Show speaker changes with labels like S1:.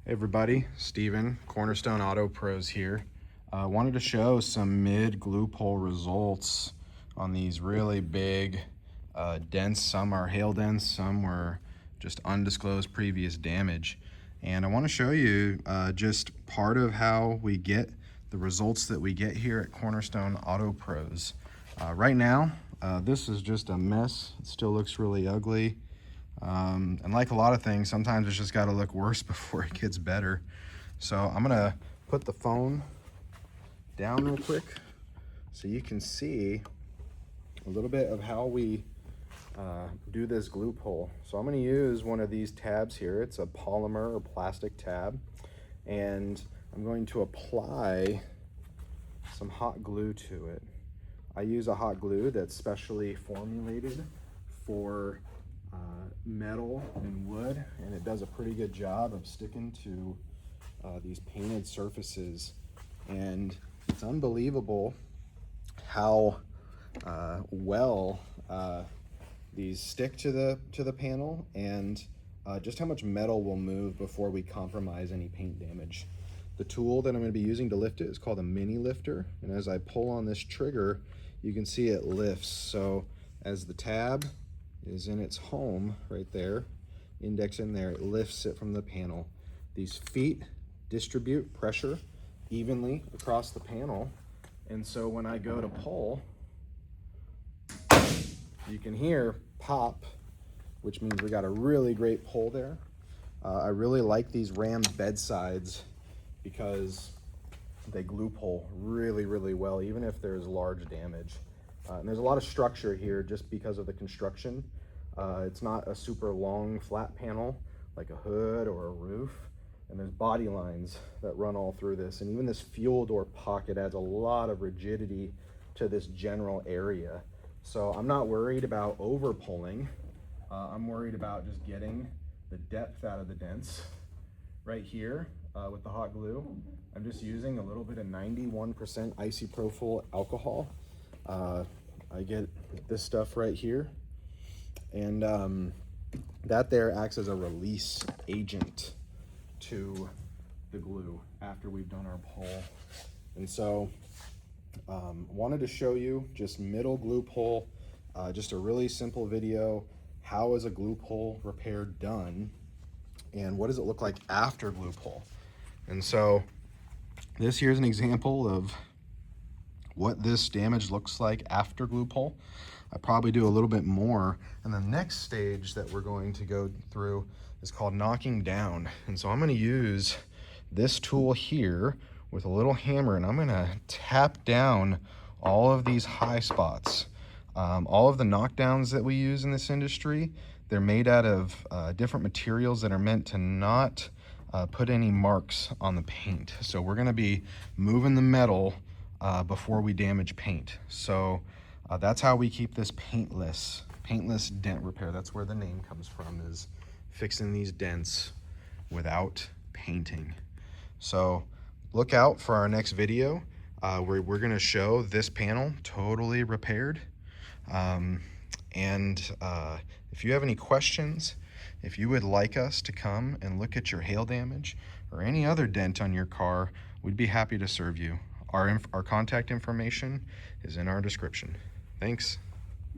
S1: Hey everybody, Steven, Cornerstone Auto Pros here. Wanted to show some mid glue pull results on these really big dents. Some are hail dents, some were just undisclosed previous damage. And I want to show you just part of how we get the results that we get here at Cornerstone Auto Pros. Right now, this is just a mess. It still looks really ugly. And like a lot of things, sometimes it's just got to look worse before it gets better. So I'm gonna put the phone down real quick so you can see a little bit of how we do this glue pull. So I'm gonna use one of these tabs here. It's a polymer or plastic tab, and I'm going to apply some hot glue to it. I use a hot glue that's specially formulated for metal and wood, and it does a pretty good job of sticking to these painted surfaces. And it's unbelievable how well these stick to the panel, and just how much metal will move before we compromise any paint damage. The tool that I'm going to be using to lift it is called a mini lifter, and as I pull on this trigger, you can see it lifts. So as the tab is in its home right there, index in there, it lifts it from the panel. These feet distribute pressure evenly across the panel, and so when I go to pull, you can hear pop, which means we got a really great pull there. I really like these Ram bedsides because they glue pull really well, even if there's large damage. And there's a lot of structure here just because of the construction. It's not a super long flat panel like a hood or a roof, and there's body lines that run all through this, and even this fuel door pocket adds a lot of rigidity to this general area. So I'm not worried about over pulling. I'm worried about just getting the depth out of the dents right here with the hot glue. I'm just using a little bit of 91% isopropyl alcohol. I get this stuff right here, and that there acts as a release agent to the glue after we've done our pull. And so wanted to show you just middle glue pull, just a really simple video. How is a glue pull repair done, and what does it look like after glue pull? And so this here's an example of what this damage looks like after glue pull. I probably do a little bit more, and the next stage that we're going to go through is called knocking down. And so I'm going to use this tool here with a little hammer, and I'm going to tap down all of these high spots. All of the knockdowns that we use in this industry, they're made out of different materials that are meant to not put any marks on the paint. So we're going to be moving the metal before we damage paint. So that's how we keep this paintless dent repair. That's where the name comes from, is fixing these dents without painting. So look out for our next video where we're going to show this panel totally repaired. If you have any questions, if you would like us to come and look at your hail damage or any other dent on your car, we'd be happy to serve you. Our contact information is in our description. Thanks.